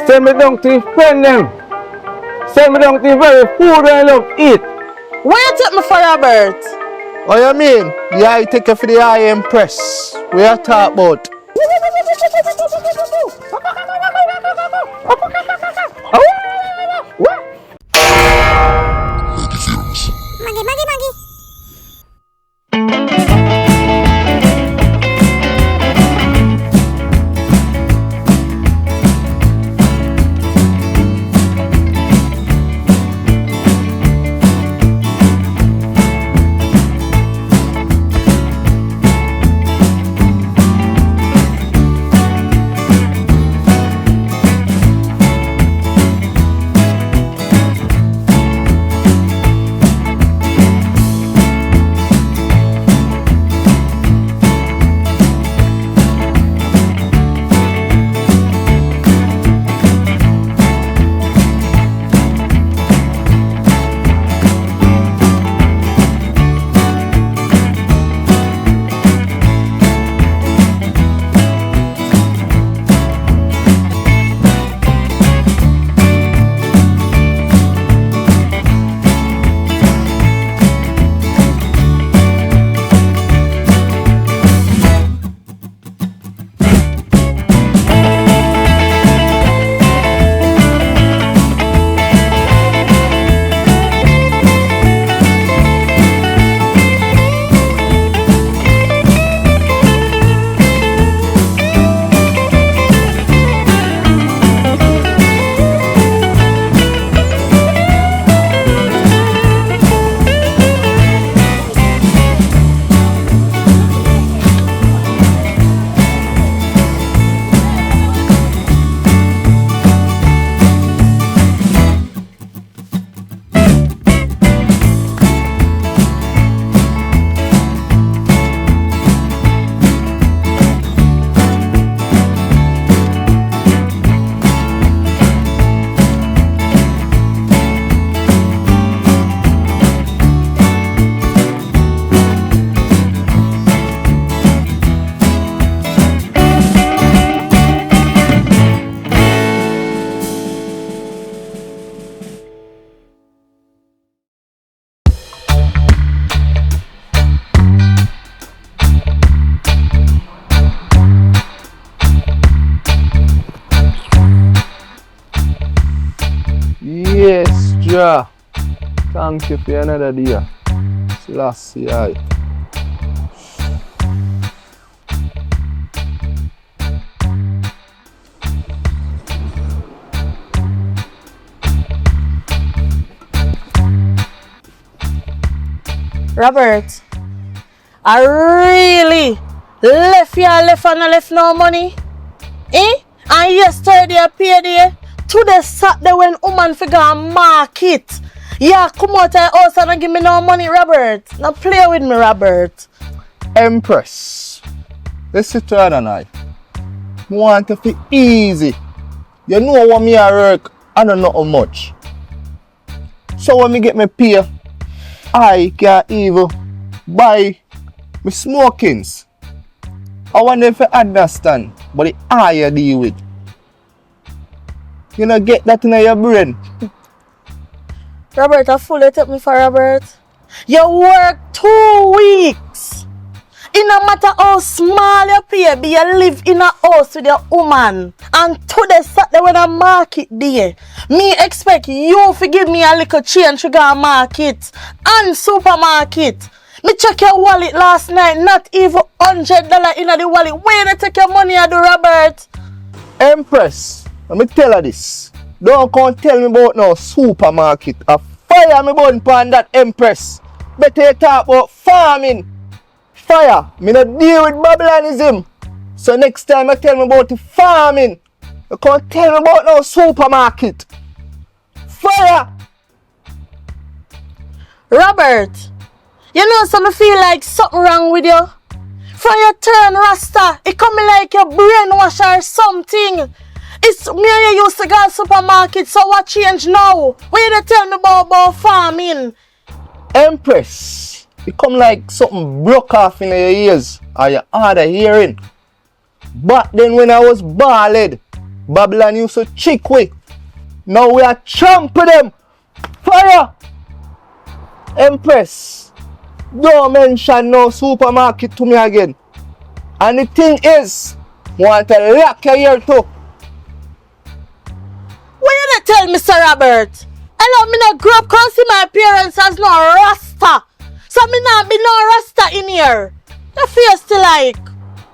Send me down to the friend them. Send me down to the very food I love eat. Where you take me for, Robert? What you mean? Yeah, you take it for the empress. We are talk about. Maggy Films. Maggy. Yes, Jah. Thank you for another day. Selassie. Robert, I really left and I left no money. And yesterday I paid you. Today Saturday when woman figure a market. Yeah, come out of your house and give me no money, Robert. Now play with me, Robert. Empress. Let's sit down and I want to feel easy. You know what me I work, I don't know how much. So when me get my pay, I can even buy my smokings. I want them to understand, but the I deal with. You know, get that in your brain. Robert, I fully take me for Robert. You work 2 weeks. It no matter how small you pay, but you live in a house with your woman. And today Saturday when a market day, me expect you to give me a little change to go market and supermarket. Me check your wallet last night, not even $100 in the wallet. Where you take your money I do, Robert? Empress, let me tell her this. Don't come tell me about no supermarket. I fire me bun pan that Empress. Better you talk about farming. Fire. Me not deal with Babylonism. So next time you tell me about the farming, you can't tell me about no supermarket. Fire. Robert, you know some feel like something wrong with you. From your turn Rasta, it come like your brainwash or something. It's me and you used to go to supermarket, so what change now? What you tell me about farming? Empress, it come like something broke off in your ears or your hard of hearing. But then when I was bald, Babylon used to trick we. Now we are trampling them. Fire! Empress, don't mention no supermarket to me again. And the thing is, I want to lock your ear too. What you not tell Mr. Robert? Hello, me not grow up cause see my parents as no Rasta. So me not be no Rasta in here. The face still like.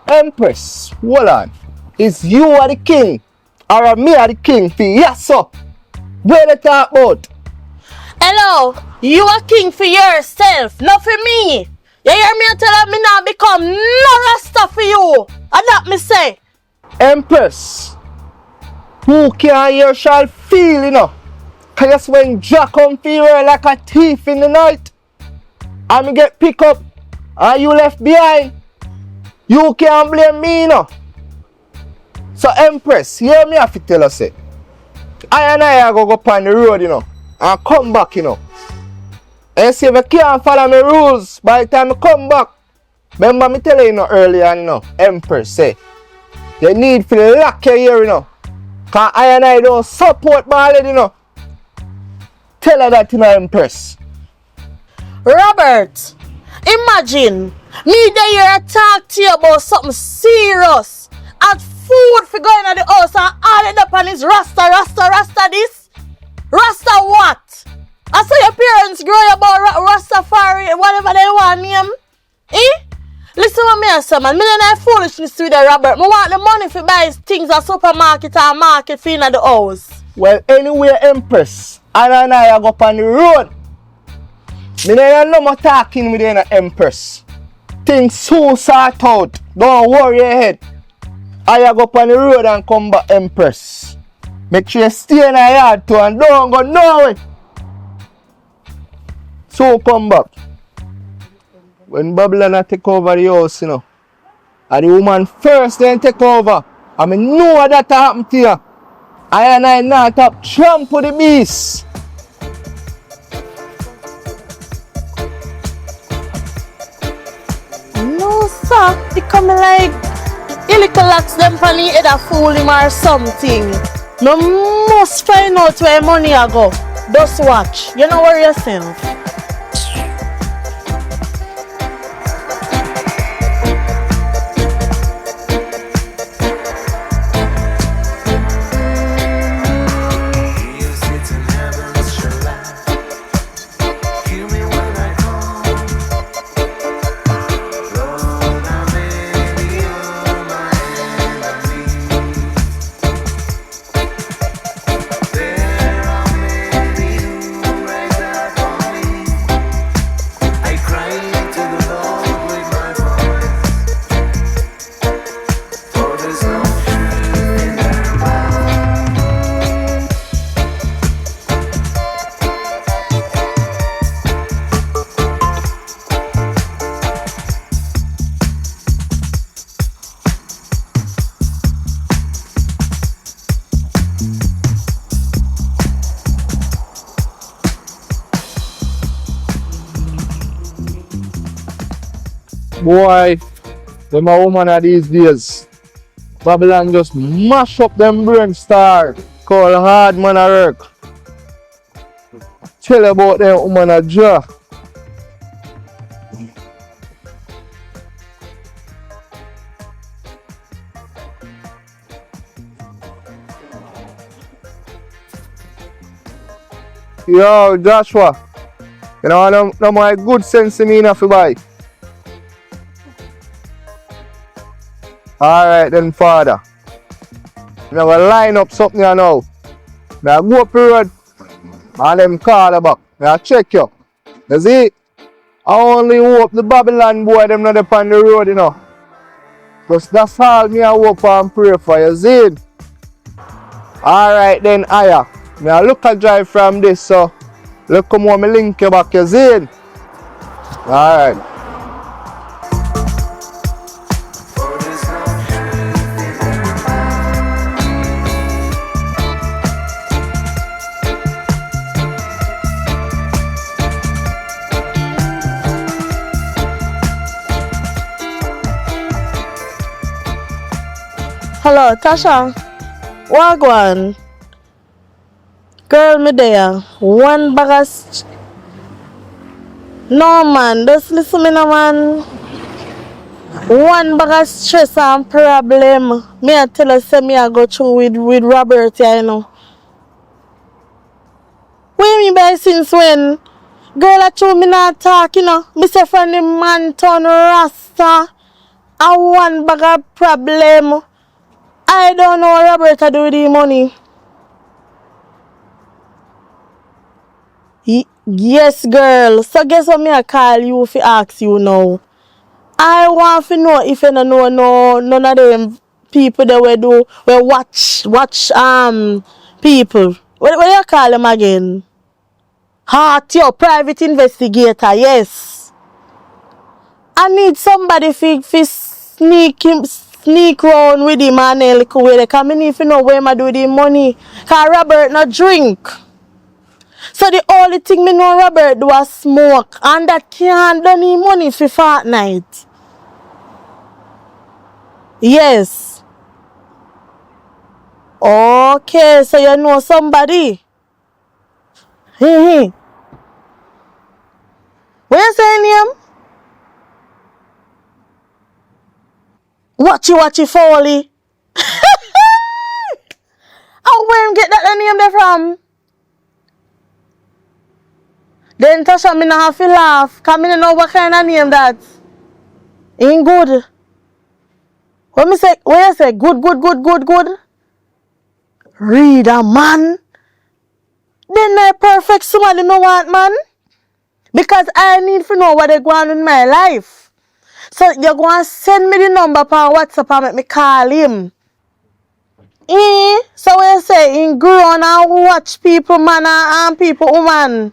Empress, hold on. Is you are the king? Or me are the king for yes sir? What you talk about? Hello, you a king for yourself, not for me. You hear me tell me not become no Rasta for you. And that me say. Empress, who can hear shall feel, you know? Cause when Jack come for you like a thief in the night, and me get pick up, and you left behind, you can't blame me, you know? So Empress, hear me have to tell us it. I and I go up on the road, you know, and come back, you know. And see if I can't follow my rules by the time I come back. Remember me tell you earlier, you know, Empress say, you need to lock your ear, you know. Cause I and I don't support Marley, you know. Tell her that, you know, Empress. Robert, imagine me there talk to you about something serious. And food for going to the house and all it up on his Rasta this. Rasta what? I saw your parents grow about Rastafari, whatever they want name. Eh? Listen what me I say, man. Me don't have foolishness with the Robert. Me want the money for buy things at supermarket and market for in the house. Well, anyway, Empress, Anna and I go up on the road. Me don't no more talking with the Empress. Things so sort out. Don't worry your head. I go up on the road and come back, Empress. Make sure you stay in the yard too and don't go nowhere. So come back. When Babylon take over the house, you know, and the woman first then take over, I mean know that happened to you. I and I not up trample the beast. No, sir. It coming like you little locks them for the head of fool him or something. No must find out where money I go. Just watch. You know worry yourself. Boy, them a woman of these days. Babylon just mash up them brain star. Call hard man a work. Tell about them woman a jaw. Yo, Joshua. You know, no my good sense in me enough to buy. Alright then, father. I'm gonna line up something here now. I go up the road and them call back. I check you. You see? I only hope the Babylon boy them not up on the road, you know. Because that's all me I hope for and pray for, you see? Alright then, Aya. I look at drive from this, so look come on me link you back, you see? Alright. Hello, Tasha. Wagwan. Girl, me there. One bag of... No, man. Just listen me now, man. One bag of stress and problem. Me I tell her, say me I go through with Robert, yeah, you know. What you mean by since when? Girl, I told me not talk, you know. Me say from the man turn rasta. I one bag of problem. I don't know what Robert I do with the money. Yes, girl. So guess what me I call you if ask you now. I want to know if you don't know none of them people that we do we watch people. What do you call them again? Heart your private investigator, yes. I need somebody to sneak round with him and a little way. Because I need to know where I do with the money. Because Robert no drink. So the only thing me know Robert do is smoke. And that can't do any money for fortnight. Yes. Okay, so you know somebody. Hey. Where's your name? Watchy Fowly. Oh, where him get that name there from? Then Tasha, me not have to laugh. Because I don't know what kind of name that. Ain't good. When me say, when you say good. Read a man. Then I perfect somebody me want, man. Because I need to know what they go on in my life. So you're going to send me the number on WhatsApp and make me call him. So when you say, in grown and watch people, man, and people, woman.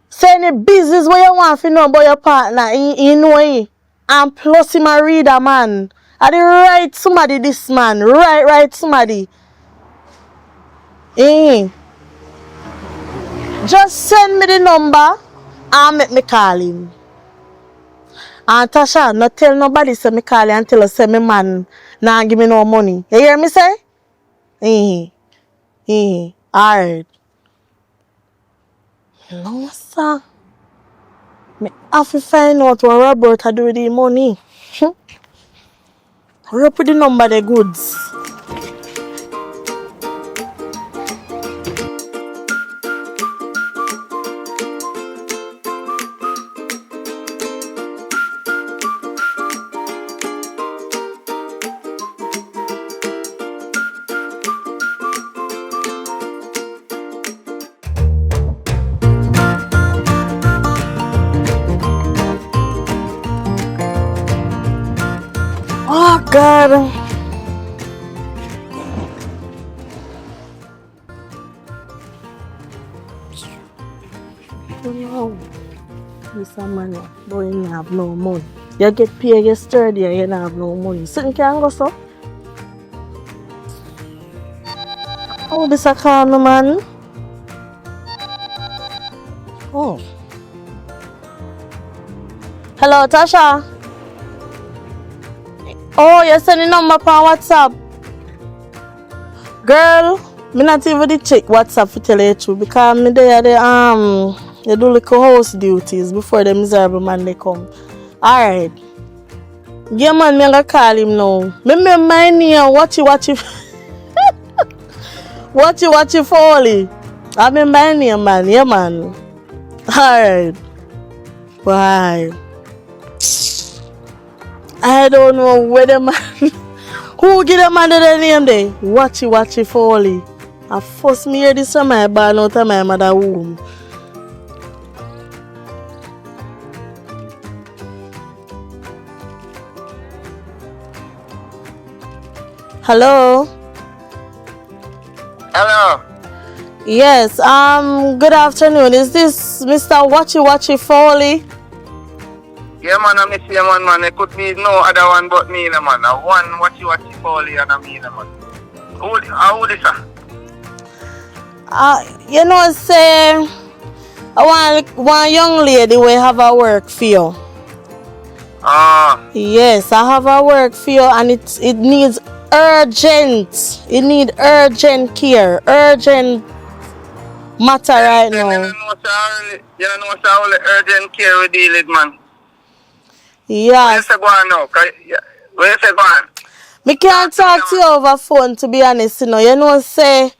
Say any business where you want to know about your partner, you know it. And plus him a reader, man. I did write somebody this, man. Write somebody. Just send me the number and make me call him. And Tasha, not tell nobody say me call him until I say me man nah give me no money. You hear me say? Alright. No, sir. Me have to find out what Robert do with the money. Hurry up with the number the goods. Oh God. No. This man, boy, you have no money. You get paid, you sturdy, and you don't have no money. Something can go so. Oh, this a call me, man. Oh. Hello, Tasha. Oh, you sending number on WhatsApp. Girl, me not even the check WhatsApp to tell you the truth because me there they do little house duties before the miserable man they come. Alright. Yeah man, me gonna call him now. Me my name watchy watchy Fowly. I mean my name man, yeah man. Alright. Bye. I don't know where the man who give the man the name there? Watchy Fowly. I first me hear this from my barn out of my mother womb. Hello? Hello. Yes, good afternoon. Is this Mr. Watchy Fowly? Yeah, man, I'm the same man. There could be no other one but me, man. One watchy Fowly and me, man. How old is that? You know, say, I want one young lady will have a work for you. Yes, I have a work for you and it needs urgent. It need urgent care. Urgent matter right now. You don't know what's all the urgent care we deal with, man. Where you Yes. say go on now? Where you say go on? Me can't talk to you over phone, to be honest, you know. You know, say,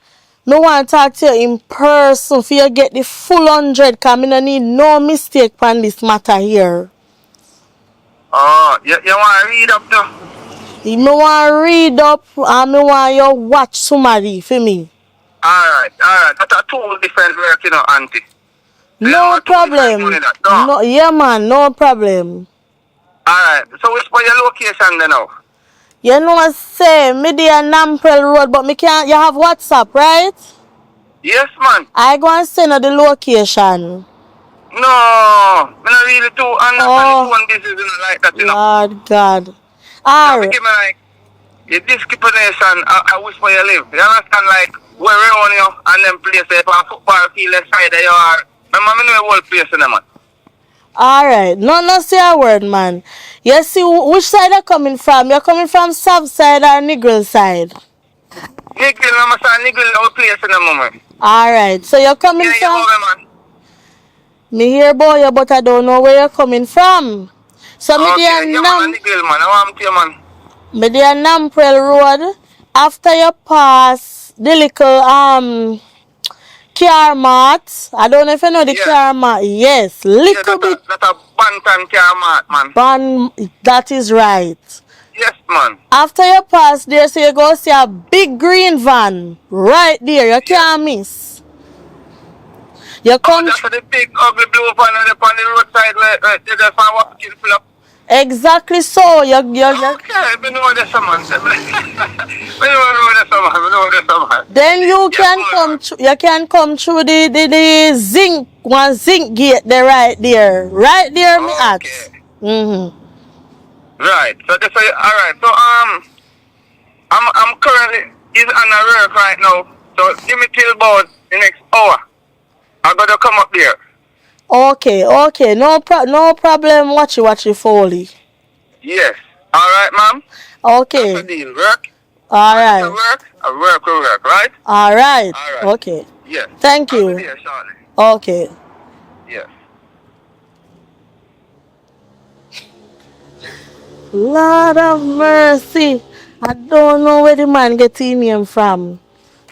me want to talk to you in person for you get the full 100, because me no need no mistake on this matter here. Oh, you want to read up too? Me want to read up and me want you watch somebody for me. Alright. That's a two different work, you know, auntie. So No problem. No, yeah, man, no problem. Alright, so which for your location then now? You know, say, me there Namprel Road, but me can't, you have WhatsApp, right? Yes, man. I go and send you the location. No, I don't really do understand this one. This isn't like that, you know. Lord God. Yeah, Alright. give me like your discrimination. I wish where you live. You understand, like where we own you and them places. If a football field side there you are. Remember, I know the whole place in them, man. Alright. No say a word, man. You see which side you're coming from? You're coming from South side or Negril side? Nigel, I'm saying Nigel, our place in the moment. Alright. So you're coming Yeah, from. you know me, man. Me hear about you, but I don't know where you're coming from. So me Okay, there yeah, man, Nigel, man. I want to you, man. Me there Namprel Road. After you pass the little car mart. I don't know if you know the car mart. Yes, little bit. That's a Bantam car mart, man. That is right. Yes, man. After you pass there, so you go see a big green van right there. You can't miss. You come. That's the big ugly blue van on the roadside where they just want walking full up. Exactly so. Okay, I know this man. I know this man. Then you can come. You can come through the zinc gate there right there. Right there, me at. Right. So this way. All right. So I'm currently on a work right now. So give me till about the next hour. I'm gonna come up there. Okay. No problem. Watch it, Fowly. Yes. All right, ma'am. Okay. That's a deal. Work. All right. Work, right? All right. All right. Okay. Yes. Thank you. I'll be there shortly. Okay. Yes. Lord of mercy. I don't know where the man get his name from.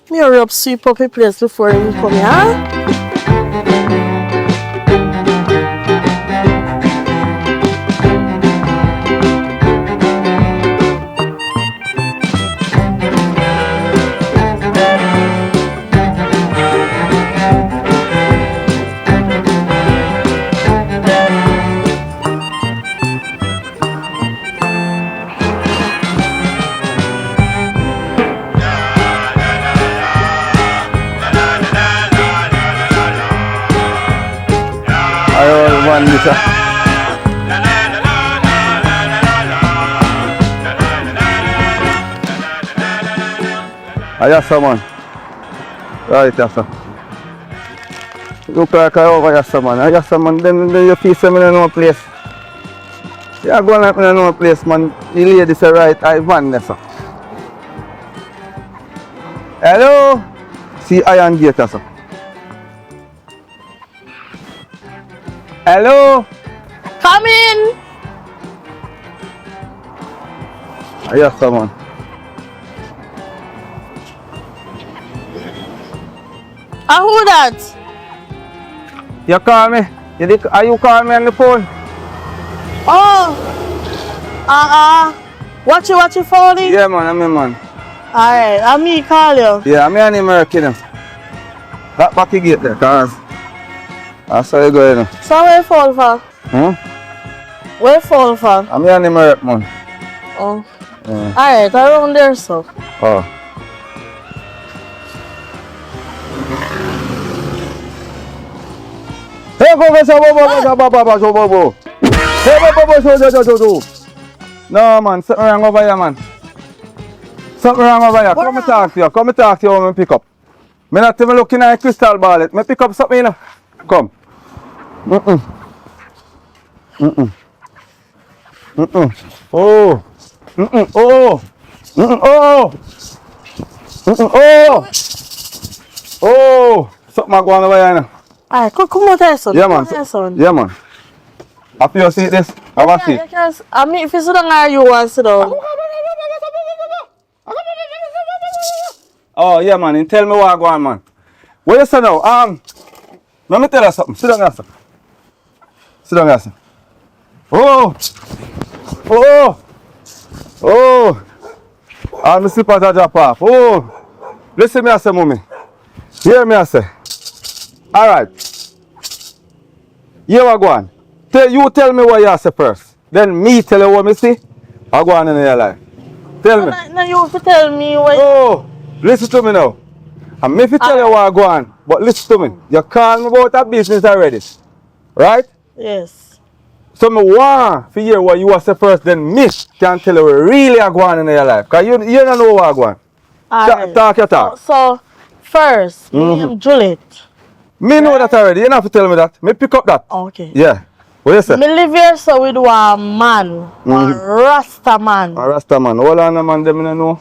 Me hurry up sweep up the place before he come here, huh? Yes, sir, man. Right, yes, sir. Look like I over, yes, sir, man. Yes, sir, man. Then you feel some in no place. Yeah, go like in no place, man. The lady say right, I van there, sir. Hello? See iron gate, sir. Hello? Come in. Yes, sir, man. Who that? You call me? Are you calling me on the phone? Oh. Watch you, Fowly? Yeah, man, I'm in, man. Alright, I'm me call you. Yeah, I'm in American. That back you get there, cause that's how you go, you know. So where you fall for? Where you fall for? I'm in American, man. Oh. Yeah. Alright, around there, so. Oh. Hey, go. Hey, no, man, something wrong over here, man. Something wrong over here. Come and talk to you when I pick up. I'm not even looking at a crystal ball. I pick up something, you know. Come. Oh. Oh! Oh! Oh! Something going over here now. Alright, come out here, son. Yeah, Come man. out here, son. Yeah, man. After you see this, have a seat. I mean, if you sit down there, you want to sit down. Oh, yeah, man. And tell me what I go on, man. What you say now? Let me tell you something. Sit down here, sir. Sit down here, sir. Oh! Oh! Oh! Ah, my slippers are drop off. Oh! Listen me, I say, mommy. Hear me, I say. All right. Here I go on. You tell me what you say first. Then me tell you what me see. I go on in your life. Tell me. Now you have to tell me what. Oh, listen to me now. And me if you tell you what I go on, but listen to me. You call me about that business already. Right? Yes. So me want to hear what you say first, then me can tell you what really I go on in your life. Because you don't know what I go on. Alright. Talk your talk. So first, me name Juliet. Me know that already. You don't have to tell me that. Me pick up that. Okay. Yeah. What you say? Me live here so with a man, a Rasta man. A Rasta man. Hold on, man. Them don't know.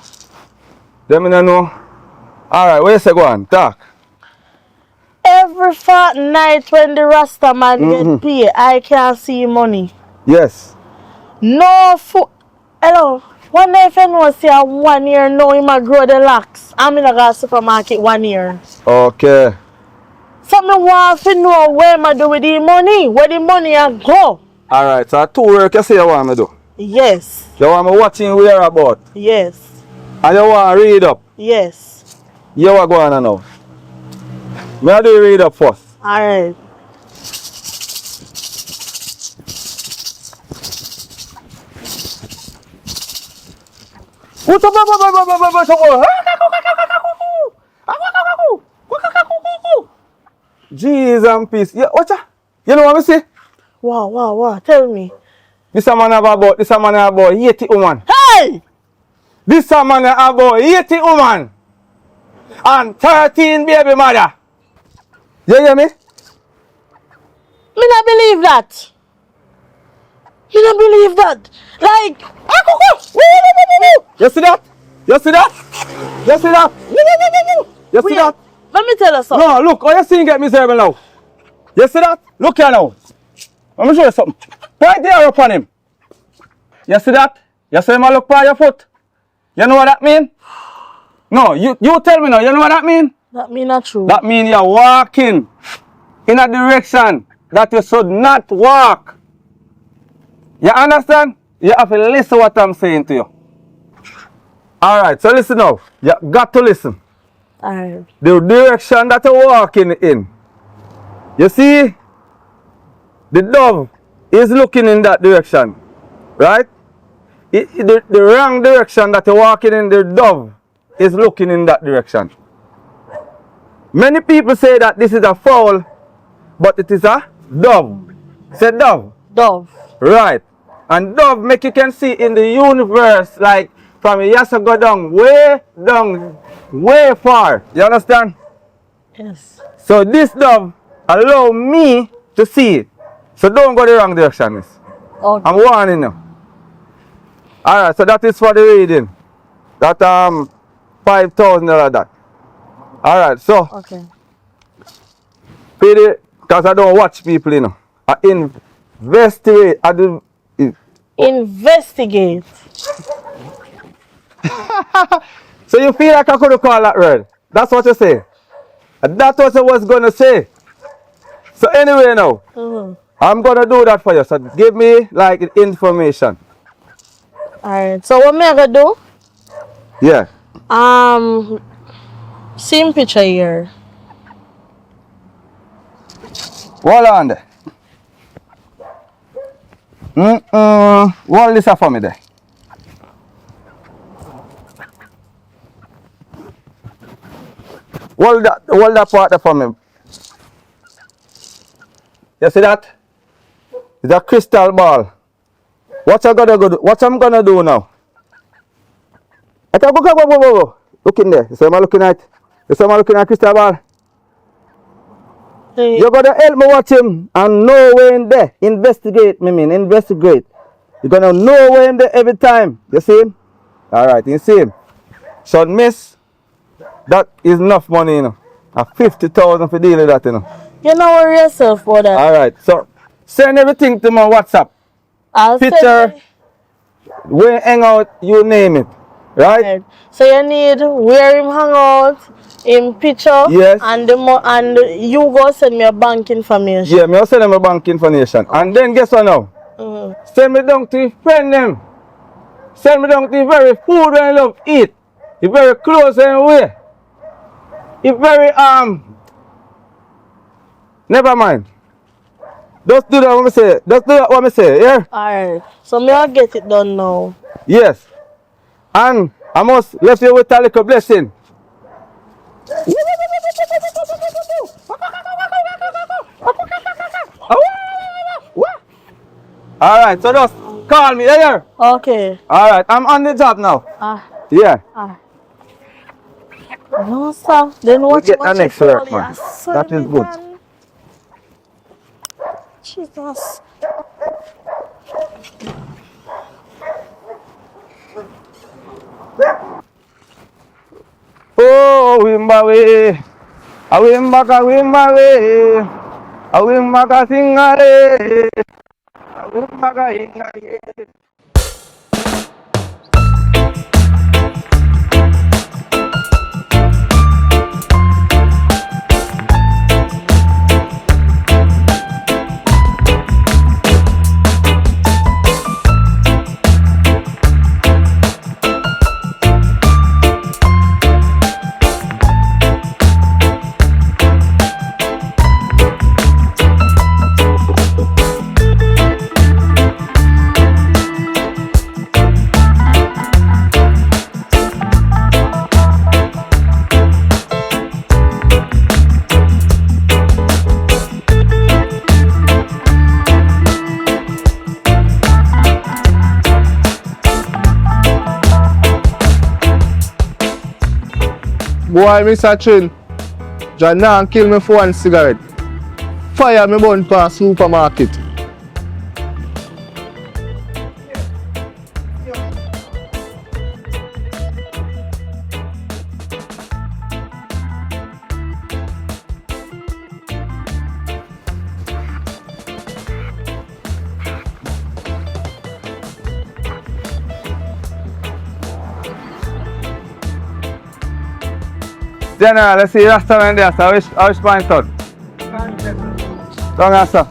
Them don't know. Alright, what you say? Go on. Talk. Every fortnight when the Rasta man get paid, I can see money. Yes. No food. Hello. One day if you know say 1 year now he might grow the locks. I'm in a supermarket 1 year. Okay. So me want to know where I do with the money. Where the money I go. Alright, so 2 work you say you want me do. Yes. You want me watching where about. Yes. And you want to read up. Yes. You what go on now. Me I do read up first. Alright. Jesus and peace. Yeah, watch that. You know what I say? Wow. Tell me. This a man have about 80 woman. Hey! This a man have about 80 woman. And 13 baby mother. You hear me? Me not believe that. Me not believe that. Like, You see that? You see that? You see that? You see wait, that? let me tell you something. No, look, how you see him get miserable now? You see that? Look here now. Let me show you something. Right there upon him. You see that? You see him look by your foot? You know what that mean? No, you tell me now, you know what that mean? That mean not true. That mean you're walking in a direction that you should not walk. You understand? You have to listen what I'm saying to you. Alright, so listen now. You got to listen. Alright. The direction that you're walking in. You see? The dove is looking in that direction. Right? The wrong direction that you're walking in, the dove is looking in that direction. Many people say that this is a fowl, but it is a dove. Say dove. Dove. Right. And dove make you can see in the universe, like from Yasa go down, way far. You understand? Yes. So this dove allow me to see it. So don't go the wrong direction, miss. Okay. I'm warning you. Alright, so that is for the reading. That $5,000 that. Alright, so Okay. because I don't watch people, you know. I investigate. I do. Investigate. So you feel like I could have called that word? That's what you say. And that's what I was gonna say. So anyway now, I'm gonna do that for you. So give me like information. Alright. So what me I gonna do? Yeah. Same picture here. Hold on there. Hold this up for me there. Hold that part there for me. You see that? It's a crystal ball. What I'm gonna do now? Okay, go. Look in there. You see what I'm looking at? You see what I'm looking at crystal ball? Hey. You're gonna help me watch him and know where in there. Investigate. You're gonna know where in there every time. You see him? Alright, you see him? So miss, that is enough money, you know. 50,000 for deal with that, you know. You know worry yourself about that. Alright, so send everything to my WhatsApp. I'll Picture, send where hang out, you name it. Right? Right. So you need where him hang out, him picture, Yes. and you go send me your bank information. Yeah, me also send them my bank information. And then guess what now? Send me down to your friend them. Send me down to the very food when I love eat. The very close anyway. The very never mind. Just do that what I say. Just do that what I say, yeah? Alright. So me I'll get it done now. Yes. And I must left you with a little blessing. Alright, so just call me, yeah? Okay. Alright, I'm on the job now. Yeah. No sir. Then watch get the next work, man. That is good. Jesus. Oh, Wimbawe. A Wimbaga, Wimbawe. A Wimbaga, Singare. A Wimbaga, Ingare. Boy, Mr. Chin, John now kill me for one cigarette. Fire me bun for a supermarket. General, let's see the restaurant there, so which point out? Don't answer.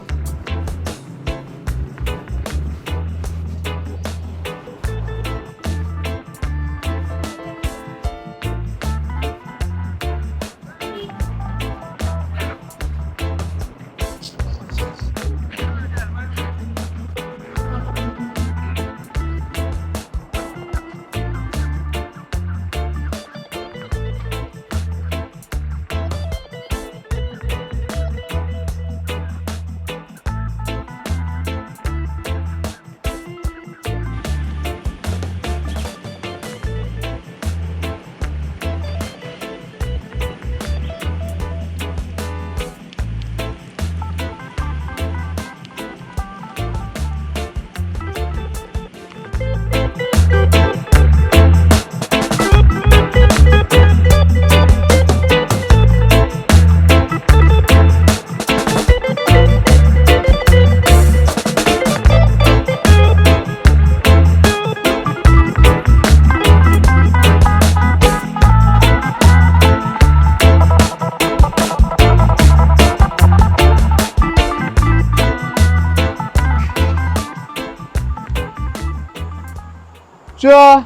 Jah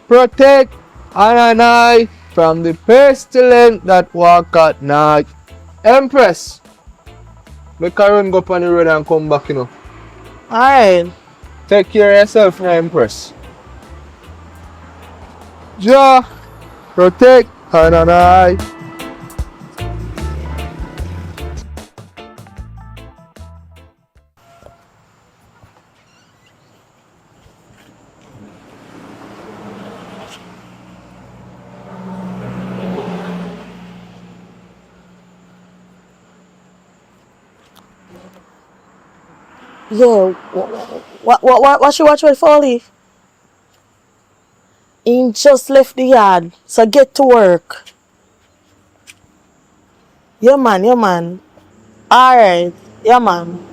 protect and I from the pestilence that walk at night. Empress, make a run go up on the road and come back, you know. Alright. Take care of yourself now, Empress. Jah protect and I. Yo, what she watch with Fowly? He just left the yard, so get to work. Yeah, man, yeah, man. Alright, yeah, man.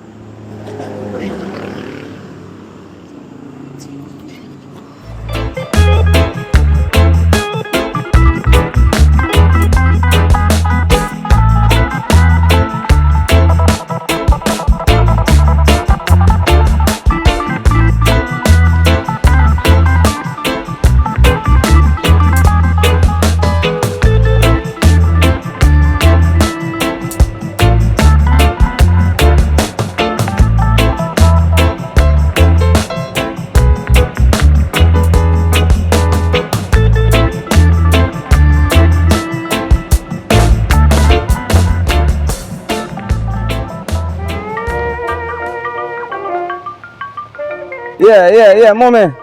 Yeah, mommy.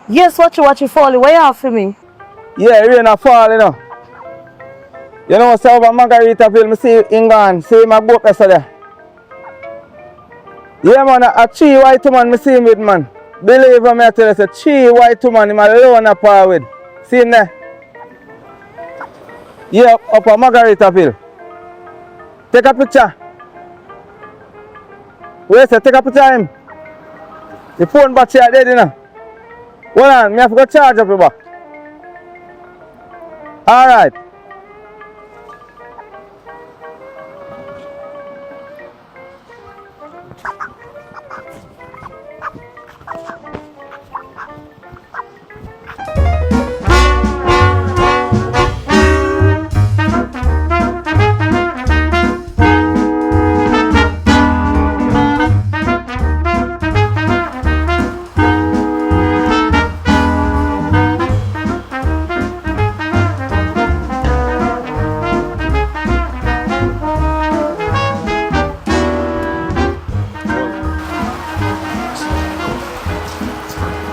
Yes, watch you, Fowly. What you have for me? Yeah, rain a fall, you know. You know, say over Margarita Film, me see England, see my boat yesterday. Yeah, man, a 3 white woman, me see him with, man. Believe me, I tell you, say 3 white woman, him alone a par with. See him there? Yeah, up on Margarita Film. Take a picture. Wait, say, take a picture of him. The phone battery are dead, you know. Hold on, me have to go charge up your back. Alright.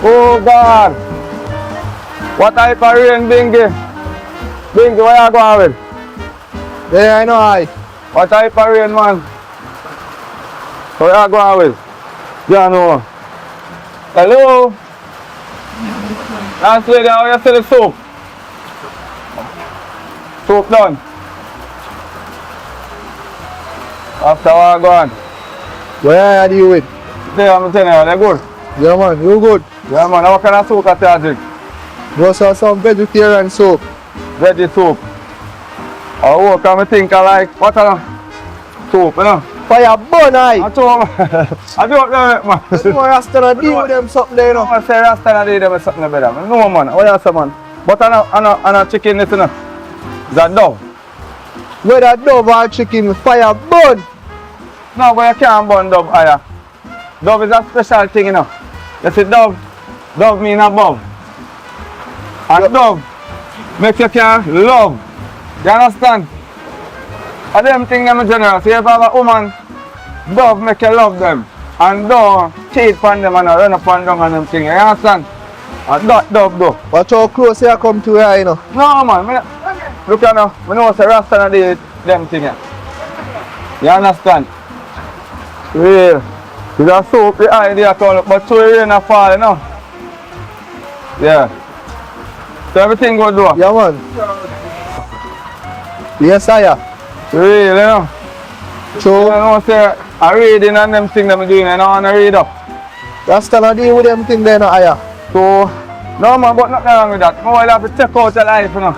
Oh God! What type of rain, Bingy? Bingy, where you going with? Yeah, I know I. What type of rain, man? Where you going with? Yeah, no. Hello? Last lady, how you sell the soap? Soap done. After what go on? Where are you with? Yeah, I'm telling you, they're good. Yeah, man, you good? Yeah, man, what kind of soap I tell you? Go sell some vegetarian soap. Veggie soap. Oh, can I think I like what kind of soap, you know? Fire burn I. I told him, I don't know, man. There's no Rasta to deal with them something there, you know. I say Rasta and I them something better. No, man, what you say, man? But I know chicken, this, you know. Is that dove? Whether dove or chicken, fire burn. No, but you can't burn dove either. Dove is a special thing, you know. You see dove, dove mean above. And dove makes you can love. You understand? And them things in general. So if you have a woman, dove make you love them. And don't cheat on them and run up and down on them things. You understand? And that dove do. Watch how close you come to here, you know. No, man. Look at now. I know it's a Rasta and they them things. You understand? Real. You got soap the eye there, but so rain and fall, you know. Yeah. So everything good though. Yeah, man. Yes, I am. Real, you know. So, You know, say, I reading and them things I'm doing, I don't want to read up. Rasta to deal with them thing there, no, I am. So, no man, but nothing wrong with that. I will have to check out your life, you know.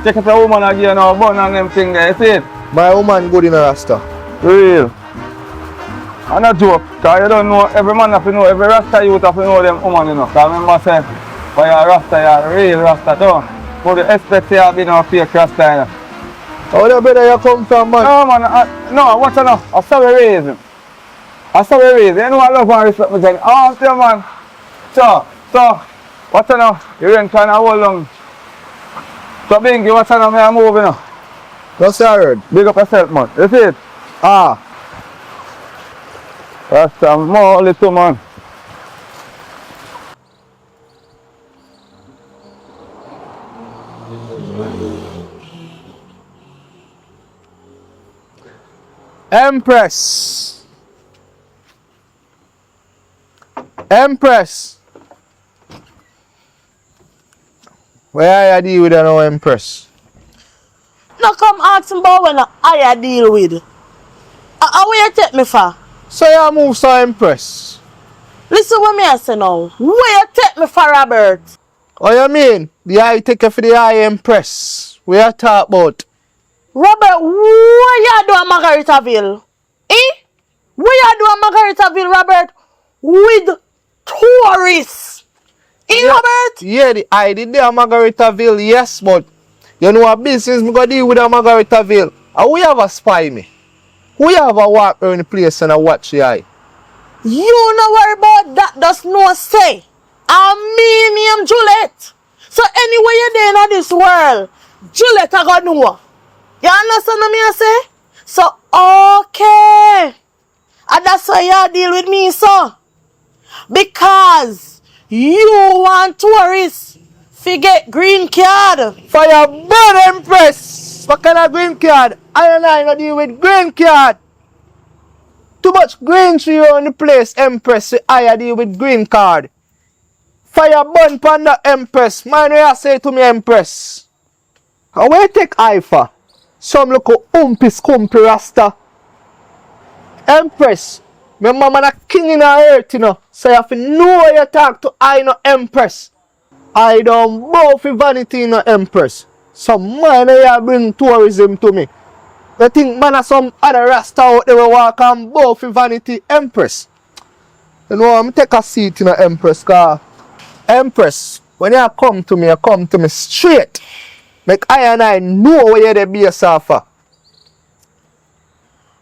Check if a woman again, you know, burn on them things there, you see it? My woman good in a Rasta. Real. I'm not joke, because you don't know, every man have to know, every Rasta youth have to know them woman, you know. Because remember say, when you're a Rasta, you're a real Rasta too. But the expect you have been a fake Rasta, you know. How the better you come from, man? No man, no, what's enough? I saw we raise him. I saw we raise him. You know I love and respect my thing. Oh, still man. So, what's enough? You ain't trying to hold long. So Bingy, what's enough? Me a move, you know. No, sir. Big up yourself, man. You see it? Ah. That's a more little man. Empress. Empress. Where I deal with an empress? Now come ask me about when I deal with. How will you take me for? So you move so empress. Listen what me I say now. Where you take me for, Robert? What you mean? The eye take you for the eye empress. We are talk about. Robert, what you do at Margaritaville? Eh? What you do at Margaritaville, Robert? With tourists. Eh, Yeah. Robert? Yeah, the eye did there Margaritaville, yes, but you know what business me go deal with a Margaritaville? And we have a spy me. We have a walk around the place and a watch the eye. You no worry about that, does no say. And me name Juliet. So anywhere you're there in this world, Juliet I got know. You understand what me I say? So okay. And that's why you deal with me, so. Because you want tourists to get green card. Fire burn empress! What kind of green card? I not deal with green card. Too much green tree on the place, empress. So I deal with green card. Fire burn panda empress. Mind what you say to me, empress. And where you take eye for? Some look umpy scumpy rasta. Empress. My mama na king in the earth, you know. So you have to know how you talk to I no empress. I don't bow for vanity no empress. Some man here bring tourism to me. You think man of some other rasta out there will walk and bow for vanity empress. You know, I'm take a seat in the empress car. Empress, when you come to me straight. Make I know where you're the base offer.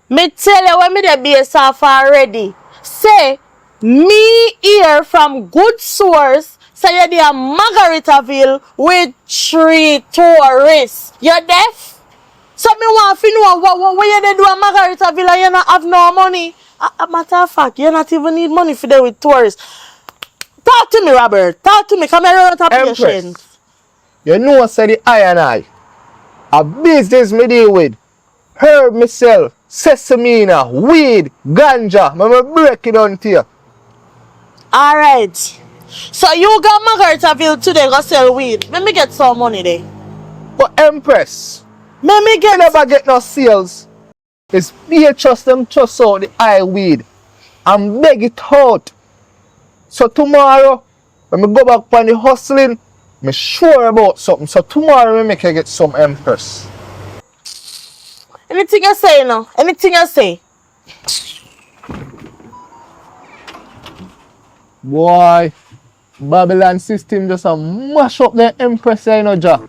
Me tell you when me the base off already. Say, me hear from good source, say you're there Margaritaville with 3 tourists. You deaf? So me want to know what you dey do at Margaritaville and you not have no money. A matter of fact, you not even need money for there with tourists. Talk to me, Robert. Talk to me. Come here out of patience. Empress, you know say the I and I. A business me deal with. Herb me sell. Sesame, weed, ganja. Me break it down to you. Alright. So you got Margaritaville today go sell weed. Let me get some money there. But Empress, Let me you get never get no sales. It's be trust them trust out the eye weed and beg it out. So tomorrow, when me go back on the hustling, me sure about something. So tomorrow me make you get some Empress. anything you say now. Anything you say. Boy, Babylon system just a mash up the Empress, you know, Jack.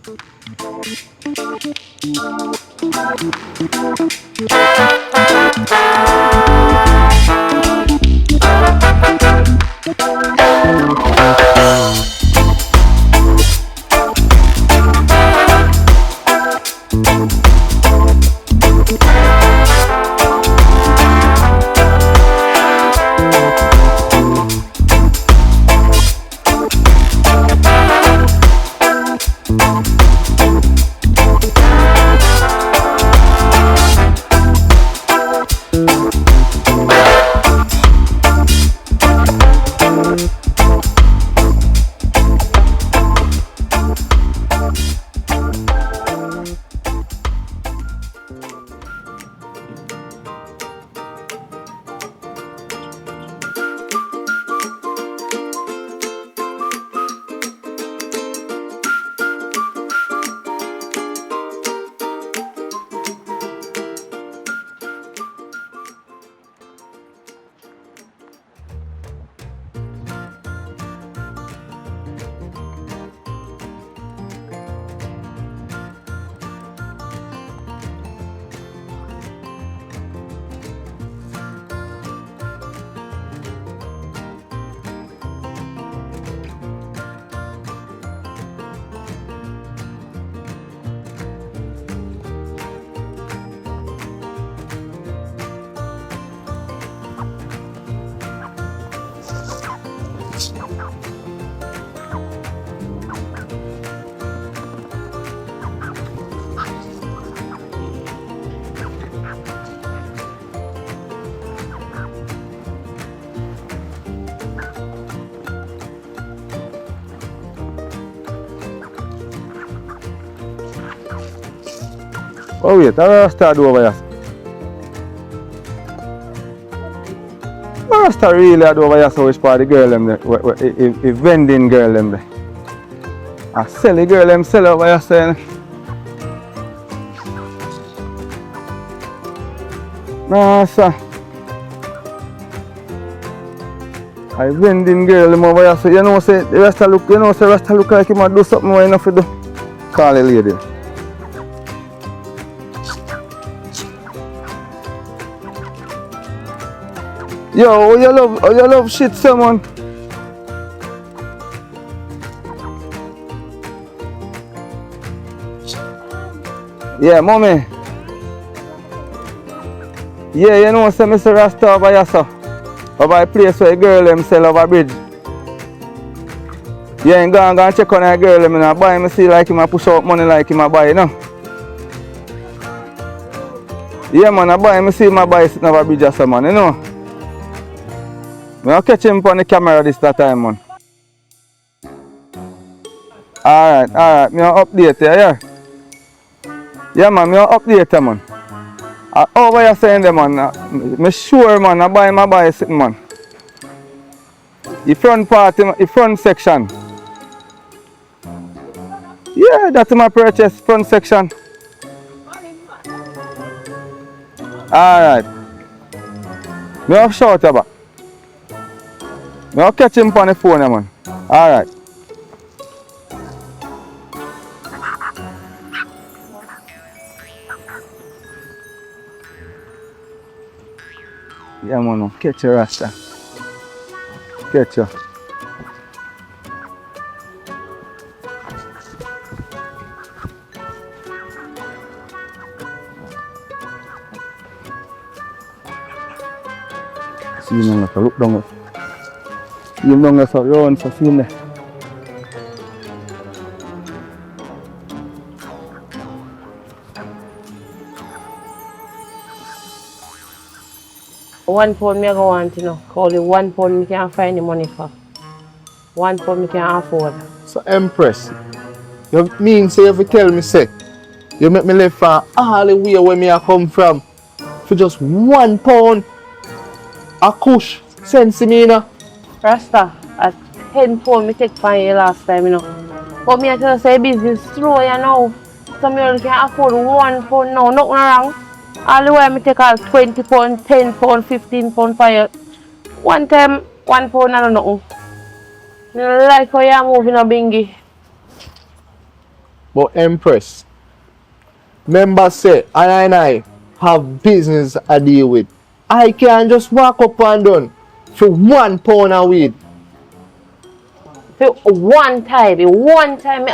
Oh wait, I Rasta do over here. Rasta really do over here, so which part the girl them there? The vending girl them there. I sell the girl them sell over here saying. No sir. I vending girl them over here, so you know say the Rasta look, you know say Rasta look like he might do something more enough to do. Call the lady. Yo, oh you love shit, someone. Yeah, mommy. Yeah, you know, say Mr. Rasta over here, so. Over a place where a girl them sell over a bridge. Yeah, and go and check on that girl them and buy him, see like him a push out money like him a buy, you know. Yeah, man, I buy him, see him a buy sitting over a bridge or something, you know. I'll catch him on the camera this time, man. Alright, me I'll update you, yeah? Yeah, man, me I'll update you, man. Over here saying them, man, me sure, man, I buy sitting, man. The front part, the front section. Yeah, that's my purchase, front section. Alright. Me I'll shout about. I'll catch him on the phone, man. Alright. Yeah, man, catch your Rasta. Catch you. See him like a look down. See him down there, round, so see him there. £1 me go want, you know. Only £1 me can't find the money for. £1 me can't afford. So Empress, you mean say if you tell me say you make me live from all the way where me I come from for just £1 a kush sense me, you know? Rasta, at £10 me take from you last time, you know. But me I tell you say business slow, you know. Some people can afford £1 now, nothing wrong. All the way I take all £20, £10, £15 for you. One time, £1 I don't know. I like how you're moving a bingy. But Empress, remember say I have business I deal with. I can't just walk up and down for £1 a weed. For one time I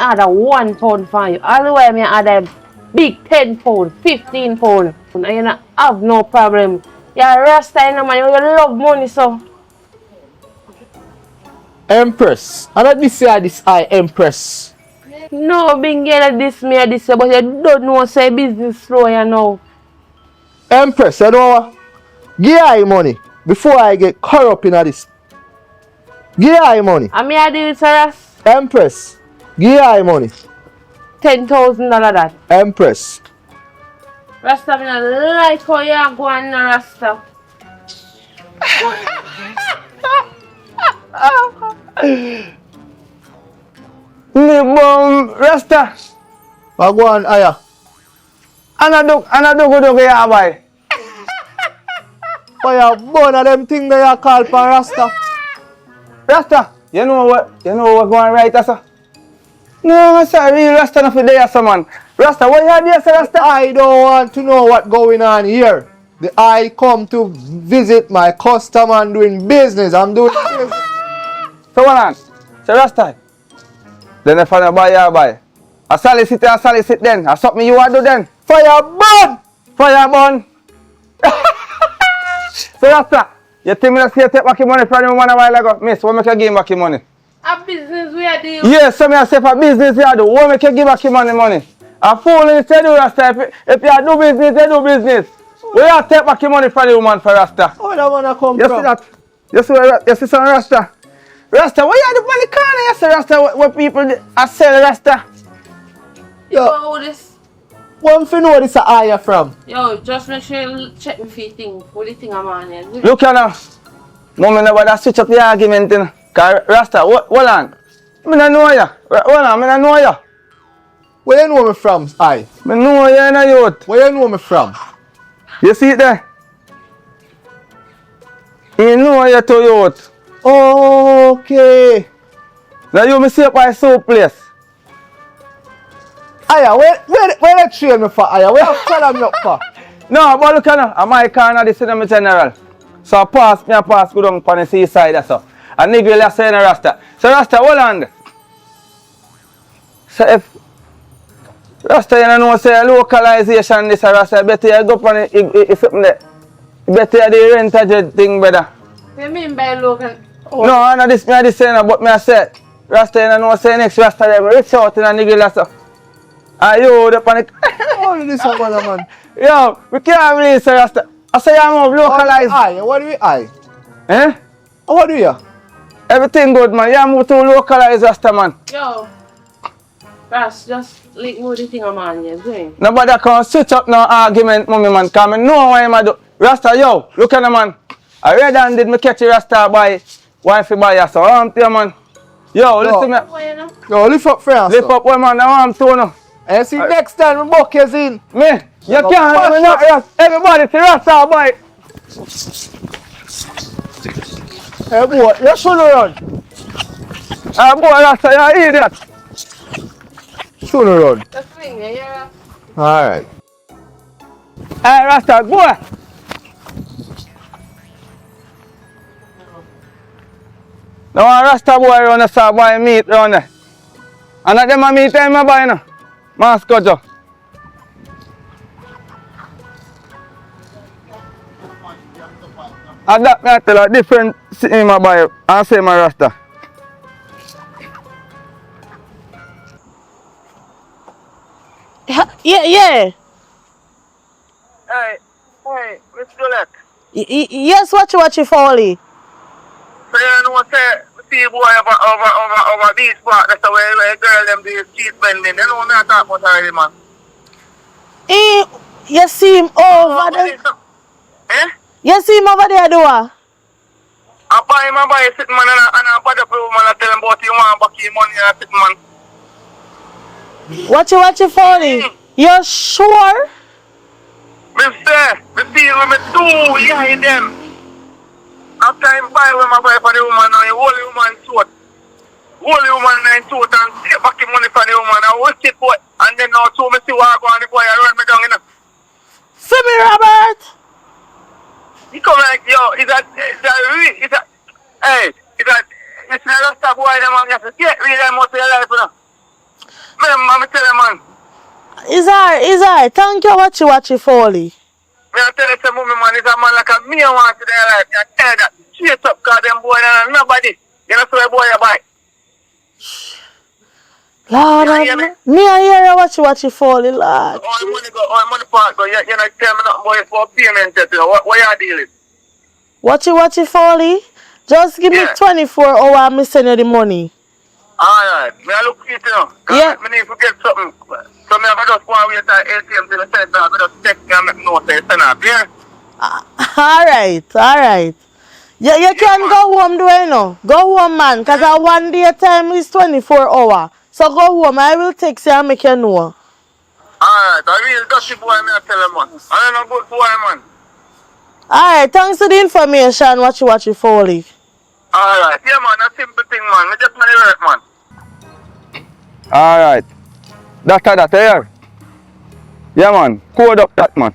order £1 for you. All the way I order big £10, £15. And you don't have no problem. You're a Rasta, you know, man. You love money, so. Empress, I don't say this I Empress. No, being like this, me this, but you don't know, say business slow, you know. Empress, you know what? Give her money before I get corrupt in this. Give her money. And me I do it, sir. Empress, give her money. $10,000 that. Empress. Rasta, me not like how you go on, Rasta. Rasta. I go on, aya. Another good okay, boy. Why you burn of them things that you call for Rasta? Rasta, you know what going right, sir? No, sir, real Rasta not for there, sir, man. Rasta, what you had there, sir, Rasta? I don't want to know what's going on here. I come to visit my customer and doing business. I'm doing business. So what on? Sir, Rasta. Then if I buy, you buy. I solicit then. I something you want to do then. Fire burn! Fire burn. So Rasta, you tell me that you take back your money from the woman a while ago. Miss, what make you give back your money? A business we are doing. Yes, so I say for business you do. What make you give back your money? A fool in the do Rasta. If you do business, you do business. We have to take back your money from the woman for Rasta. Where that wanna come You from? see that? You see some Rasta? Rasta, what you do on the corner? You see Rasta, where people are sell Rasta? Yo, Oh, this. One for know this are you from. Yo, just make sure you check me for thing. What the thing I'm on here. Look here now. Mom, never that switch up the argument. Cause Rasta, hold on. I don't know ya. Hold on, I don't know ya. Where you know me from, I? I know you in a youth. Where you know me from? You see it there? You know you to youth. Okay. Now you me see up by soap place. Aya, where they train me for, Aya? Where you follow me up for? No, but look now. I'm my corner this in my general. So I pass go down on the seaside or so. And nigga will say in a Rasta. So Rasta, hold on. So if Rasta, you know, say localization this a Rasta, better you go up on it something there. Better the rent a thing better. What do you mean by local? No, I know this saying, but me I say Rasta, you know, say next Rasta them reach out in a nigga so. And you the panic. What is this one, man? Yo, we can't believe say Rasta. I say I'm localized. What do we I? Eh? What do you? Everything good, man. Yeah, move to localize Rasta, man. Yo. Ras, just like move the thing I'm on here. Doing. Nobody can switch up no argument, mommy, man. Because I know what I'm do. Rasta, yo, look at the man. I read and did me catch a Rasta by wifey by you, so I'm here, man. Yo, listen me. Yo, lift up France. Lift up, man. I want to know. And see next time we buck you in. Me, you can't, me not Rasta. Everybody see Rasta, boy. Hey, boy, you shouldn't run. Boy, Rasta, you're an idiot. Shouldn't run. That's thing, yeah. Alright. Hey, Rasta, boy. No one Rasta boy around the saw boy meat around there. And at them a meat time I buy now. Mascot. And that me I tell a different thing I buy and say my Rasta. Yeah. Hey, Mr. Gullet. Yes, watch Fowly. So you know say see boy over these part, that's the way girl them do street bending. You know me I talk about already, man. You see him over there? Eh? You see him over there, do I? I buy sitting man and I bother for man and tell him about you want back your money and sitting man. Watch Fowly. You sure? Me see when me do yeah them. After I buy when I buy for the woman now, the holy woman suit. Holy woman and suit and get back the money for the woman and watch it boy. And then now so me see what I go on the boy and run me down in it. See me, Robert? He come like, yo, is that it's not just a boy them man, you have to get rid of them out of your life, you know. Me tell them man. Is alright. Thank you, watch Fowly. Me tell you some woman man, is a man like a me want to their life. You tell that. Straight up, cause them boy and nobody. You know so a boy you buy. Lord, me I hear you watch Fowly, Lord. All money part go, you know tell me nothing boy for payment, what you dealing? Watch Fowly. Just give me 24 hours, me send you the money. Alright, me I look at it now. Yeah. Me need to get something. So me I just go and wait at ATM till the center. I just text me and make note that you send up, yeah? Alright. You can go home, do you know? Go home, man, because our 1 day time is 24 hours. So go home, I will text you and make you know. Alright, I real dusty boy, me I tell him, man. I don't know good boy, man. Alright, thanks for the information, watch Fowly. Alright, yeah, man, a simple thing, man. Me just money work, man. Alright. That here. Yeah, man. Code up that, man.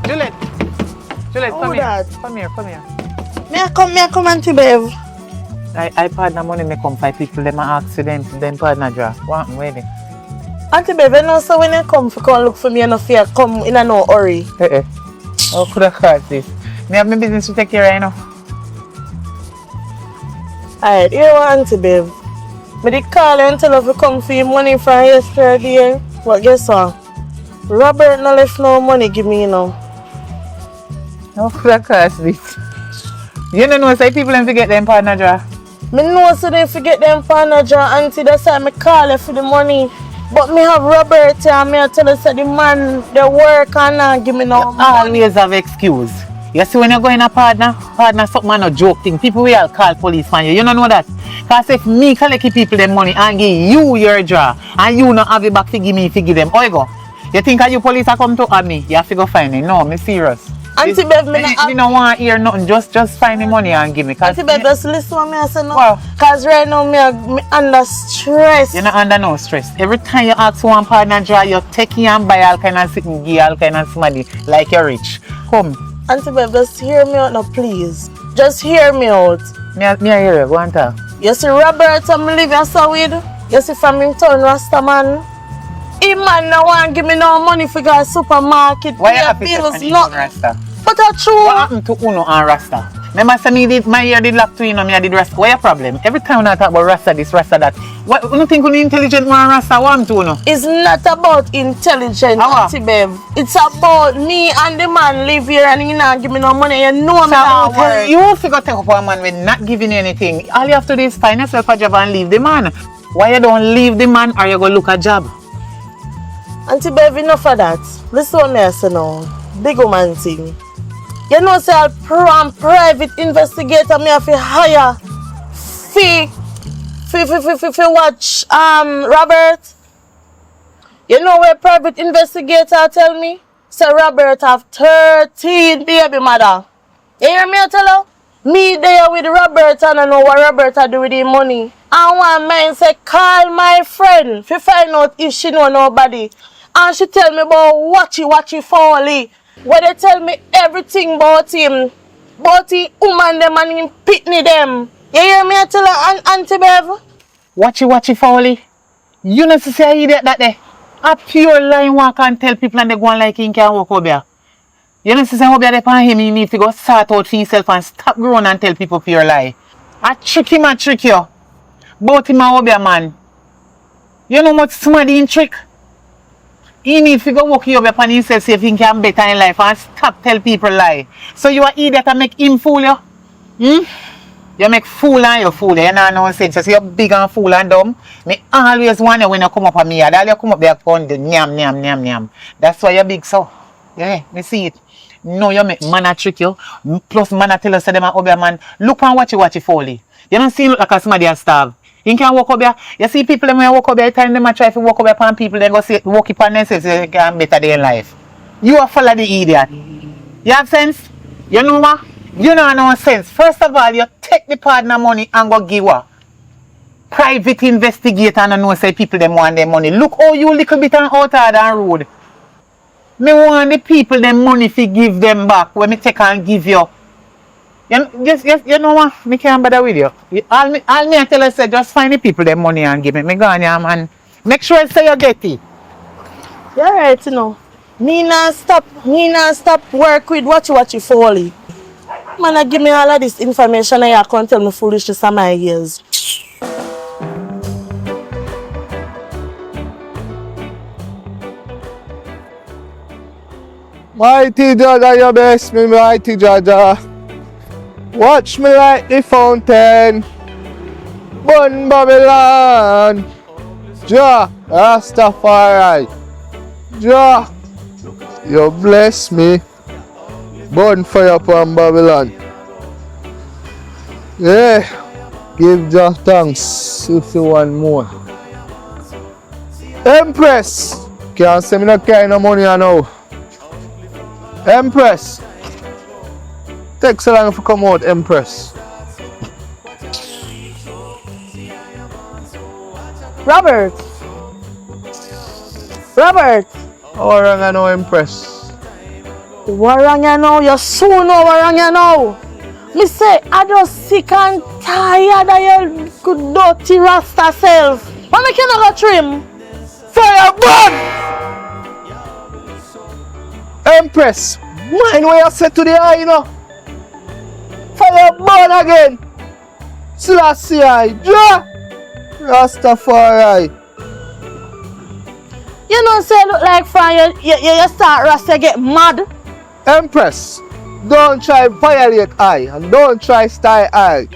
Juliet, Who come here. that? Come here. Me I come, Auntie Bev. I partner money me come five people, them are accident, then partner draw. What wait. Auntie Bev, you know, so when you come look for me, you know, fear come in a no hurry. How could I cause this? Me have my business to take care of, you know. Alright, you know, Auntie Bev. Me did call you and tell her to come for your money from yesterday. But guess what? Robert no left no money give me, you know. How could I cause this? You don't know, say people them forget them partner draw. Me know so they forget them partner draw, Auntie. That's why me call you for the money. But me have Robert here and me I tell her say the man they work and give me no money. Always have excuse. You see when you go in a partner something man no joke thing. People will call police on you. You don't know that. Because if me collect people them money and give you your draw and you not have it back to give me to give them, you go. You think you police are come to me, you have to go find it. No, me serious. Auntie Bev, me don't want to hear nothing. Just find the money and give me. Auntie Bev, just listen to me I say no. Wow. Because right now me under stress. You're not under no stress. Every time you ask one partner draw, you take and buy all kind of sitting gear, all kind of money, like you're rich. Come. Auntie Bev, just hear me out now, please. Just hear me out. Me hear you. Go on talk. You see Robert, I'm living so with. You see from him turn Rasta man. He man no want give me no money for go supermarket. Why you pay have to bills, say no. Rasta? But that's true. What happened to Uno and Rasta? Remember, say me did my ear did lock to you know me I did Rasta. What your problem? Every time when I talk about Rasta this, Rasta that. What you don't think you intelligent man Rasta want to Uno? It's not about intelligent, Auntie Bev. It's about me and the man live here and he not give me no money. You know me not work. You figure take up a man with not giving you anything. All you have to do is find yourself a job and leave the man. Why you don't leave the man or you go look a job? Auntie Bev, enough of that. Listen to me I say now. Big woman thing. You know say I'm private investigator me have to hire fee watch Robert. You know where private investigator tell me? Say Robert have 13 baby mother. You hear me I tell her? Me there with Robert and I know what Robert do with the money. And one man say call my friend to find out if she know nobody. And she tell me about watchy Fowly. Where they tell me everything about him. About the woman them and him pitney them. You hear me I tell her Auntie Bev? Watchy Fowly. You know to say I idiot that day. A pure line walk and tell people and they go on like he can walk over there. You know to say how they pan him, you need to go sort out for yourself and stop growing and tell people pure lie. I trick him and trick you. About him and Obia man. You know much somebody in trick? He need to go walk you up upon himself see if he can better in life and stop tell people lie. So you are idiot and make him fool you? You make fool and you fool. You know no sense. So you're big and fool and dumb. Me always want you when you come up on me. All you come up there and do nyam. That's why you're big so. Yeah, me see it. No, you make man a trick you. Plus man a tell us them a Obia man. Look and watchy Fowly. You don't see look like a somebody a starve. You can walk up there. You see people when you walk up there, time them a try to walk up there upon people, then go say walk upon themselves so they can better their life. You are follow the idiot. You have sense? You know what? You know no sense. First of all, you take the partner money and go give her. Private investigator and know say people them want their money. Look how you little bit and out and rude. Me want the people them money to give them back when me take and give you. You know what? Me can't bother with you. All me I tell you say just find the people them money and give me. Me go on here man. Make sure I say you get it. You're right, you know. Me not stop work with watchy Fowly. Man, I give me all of this information and you can't tell me foolishness of my ears. Mighty Jaja, you bless me, mighty Jaja. Watch me like the fountain. Burn Babylon. Jah, Rastafari. Jah, you bless me. Burn fire upon Babylon. Yeah, give Jah thanks if you want more. Empress, can't send me no kind of money now. Empress, take so long to come out, Empress. Robert. How long I know Empress? What wrong you know? You soon know what wrong you know. Me say, I just sick and tired of your good dirty rasta self. Why me cannot go trim? Fire burn! Empress, mind what you said to the eye, you know? Fire burn again! Selassie eye, draw! Rastafari. You know say look like fire, you start rasta get mad. Empress, don't try violate eye and don't try style eye.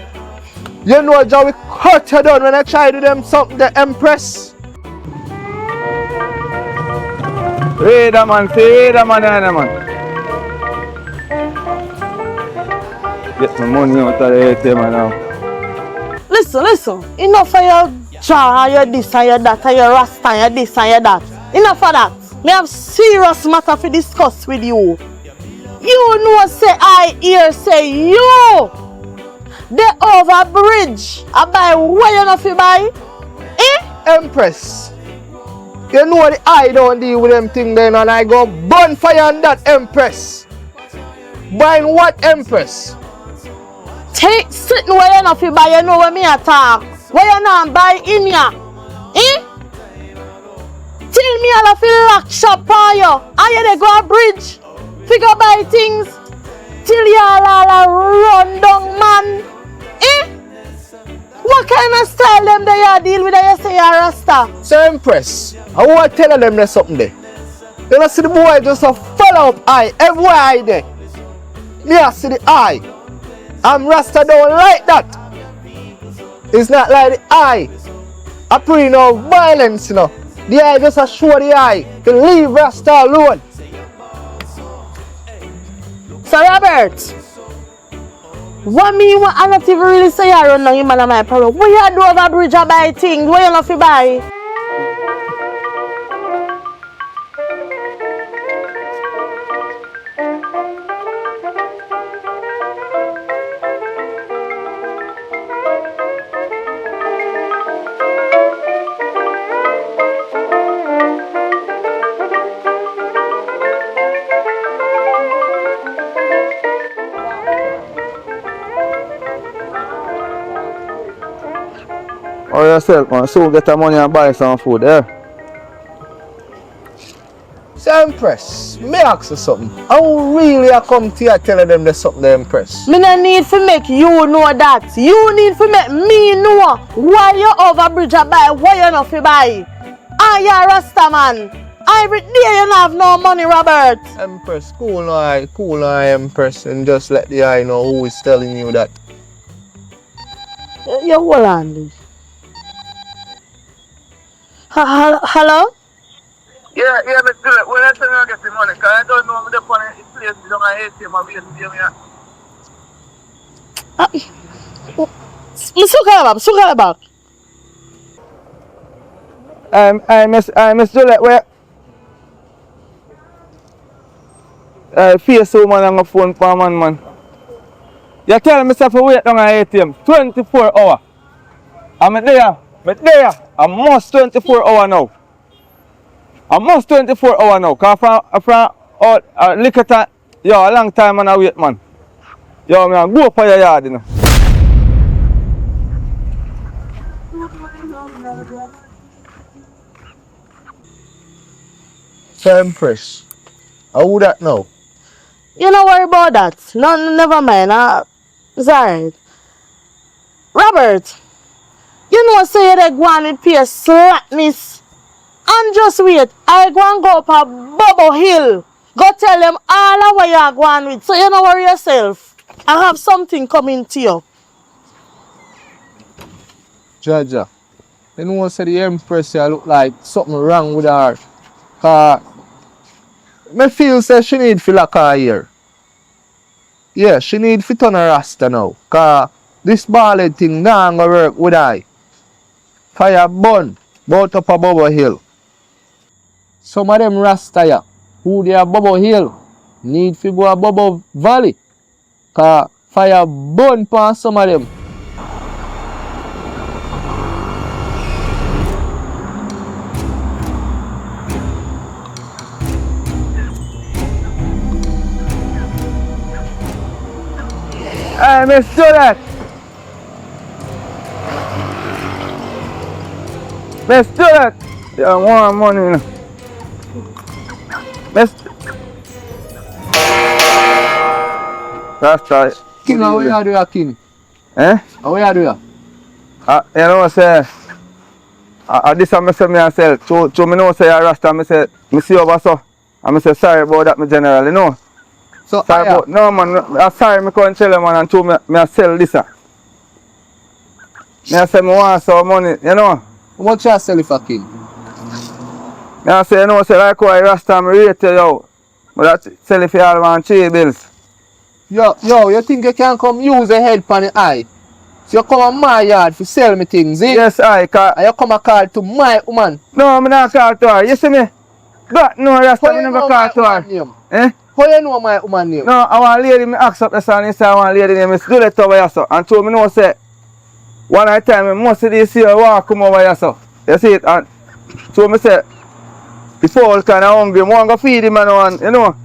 You know how we cut you down when I try to do them something, the Empress. Read a man, man. Get my money out of the ATM now. Listen. Enough of your jaw, your this and your that, and your rasta and your this and your that. Enough of that. Me have serious matter to discuss with you. You know say I hear say you the over bridge. I buy where you not fi buy? Empress, you know the eye don't deal with them thing then and I go burn fire on that Empress. Buying what Empress? Take sitting where you not fi buy, you know where me attack. Where you not buy in ya? Till me all fi lock shop on you. And you dey go a bridge. Figure buy things. Till you all run down man. What kind of style them they are deal with that you say you're Rasta? So Empress, I want to tell them there's something there. You know see the boy just a follow up eye, everywhere eye there. Me I see the eye. I'm Rasta don't like that. It's not like the eye. I pray no violence, you know. The eye just a show the eye. To leave Rasta alone. So Robert, what me want I not even really say you run down your man and my problem. What you do over bridge or buy things? What you not fi buy? Or yourself, man. So get the money and buy some food, So Empress, me ask you something. How really I come to you telling them there's something the Empress? Me no need to make you know that. You need to make me know why you over bridge or buy, why you not fi buy. And you're Rasta man. Every day you don't have no money, Robert. Empress, cool now, Empress, and just let the eye know who is telling you that. You hold on this. Hello? Yeah, but do it. When I tell you I get the money, because I don't know the money in place, you don't have ATM, I'm Suka back. I miss Juliet, where? Face woman on my phone for man. You tell me to wait down at ATM 24 hours. I'm there. I must 24 hours now. I must 24 hours now. Because from liquor time, yo, a long time and I wait, man. Yo, man, go for your yard, you know. So Empress, how would that know? You don't worry about that. No, never mind. It's alright. Robert, you know say they go on with pay slackness. And just wait. I go and go up a Bubble Hill. Go tell them all of what you are going with. So you don't worry yourself. I have something coming to you. Jaja, you know say the Empress here look like something wrong with her. Cause me feel say she need to lock her ear. Yeah, she need to turn her Rasta now. Cause this ballad thing nah gonna work with her. Fire burn, bout up a Bubble Hill. Some of them Rasta ya, who they are Bubble Hill, need to go a Bubble Valley. Cause fire burn past some of them. Hey, Miss Juliet. Miss Juliet. Yeah, want money, you know. Miss. That's right. King, how you do that, King? Eh? How you do that? You know, say, this is me say myself. To me know say I Rasta, me say, me see over so. And me say, sorry about that, me general, you know. So, Sorry about, no man, I'm sorry, me can't tell you man, and to me I sell this. Me I say, me want some money, you know. how much you sell it for, King? Me I say, you know, say, like why Rasta, me rate you, yo. But that sell it for all man 3 bills. Yo, you think you can come use a head on the eye? So you come on my yard to sell me things, eh? Yes, I can. And you come and call to my woman. No, I'm not call to her. You see me? But no, Rasta, How me you never know call my to her. woman name? Eh? How you know my woman name? No, I want lady me ask up the son and say I want lady name is Juliet over here so. And told me know say one night time I must see this here walk come over here so. You see it and told me say before all kinda hungry, I want to feed him and you know.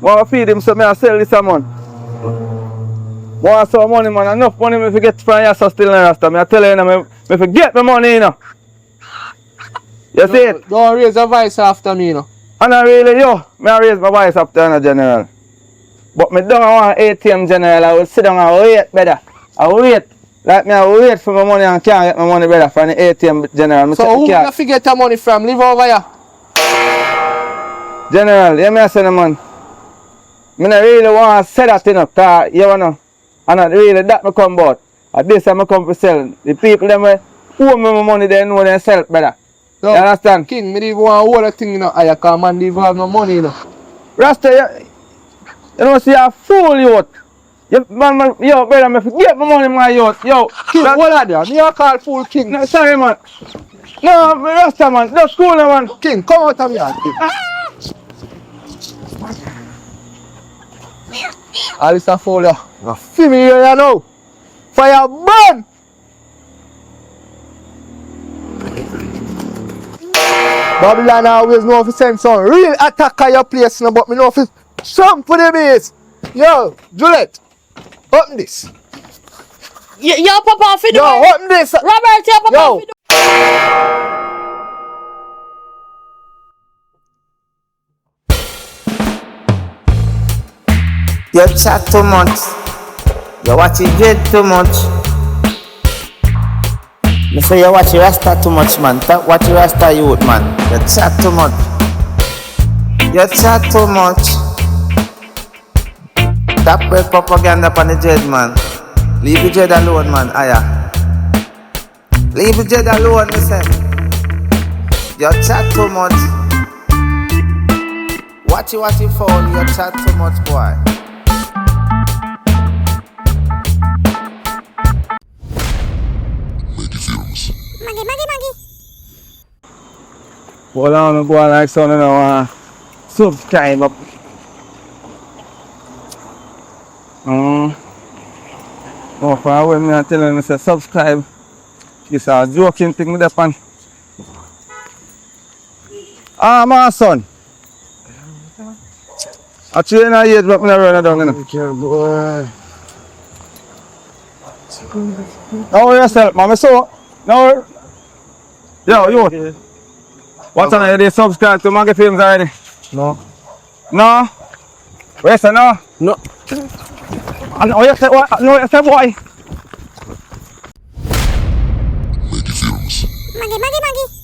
Want to feed him so me I sell this a man. Want some money man, enough money me forget from here so still in Rasta. Me I tell you me forget my money you know. You see it? Don't raise a voice after me, you know. And I really, me I raise my voice up to the general. But me don't want ATM general, I will sit down and wait, brother. I will wait. Like me, I will wait for my money and can't get my money, brother, from the ATM general. Me So check who the you card. forget your money from? Live over here. General, you me I say, man. Me not really want to say that, you know, cause, you know, and not really that me come about. At this time I come to sell. The people, them who owe me my money, they know themselves, brother. Yo, You understand? King, me didn't want to hold a thing, you know. I can't man didn't have no money, you know. Rasta, you know, see, I fool you. Yo, brother, me forget my money, my youth. Yo, King, what are they? Me a call fool King. no, sorry, man. No, Rasta, man. Just cool, man. King, come out of me, yard, King. Alistair Fowly, you feel me here, you know. Fire burn! Babylon always know if you send some real attack at your place, no, but me know if it's some for the base. Yo, Juliet, open this. Yo, Papa, feed Yo, the open this. Robert, yo, Papa, Yo. feed the You chat too much. You watch it dread too much. Me say you watch your Rasta too much, man. Watch your Rasta youth, man. You chat too much. You chat too much. That break propaganda upon the dread, man. Leave the dread alone, man. Aya. Leave the dread alone, me say. You chat too much. Watch it phone. You chat too much, boy. Maggy. Hold on, go on like so, you know, subscribe up. Oh, for when me telling me say subscribe, it's a joking thing with that pan. My son. I train a age, but me not run down, you know. Okay, boy. How yourself, man? So, now, yo, what's on you subscribe to Maggy Films already? No. No? Wait, so no? No. Oh, you say what? No, you say why? Maggy.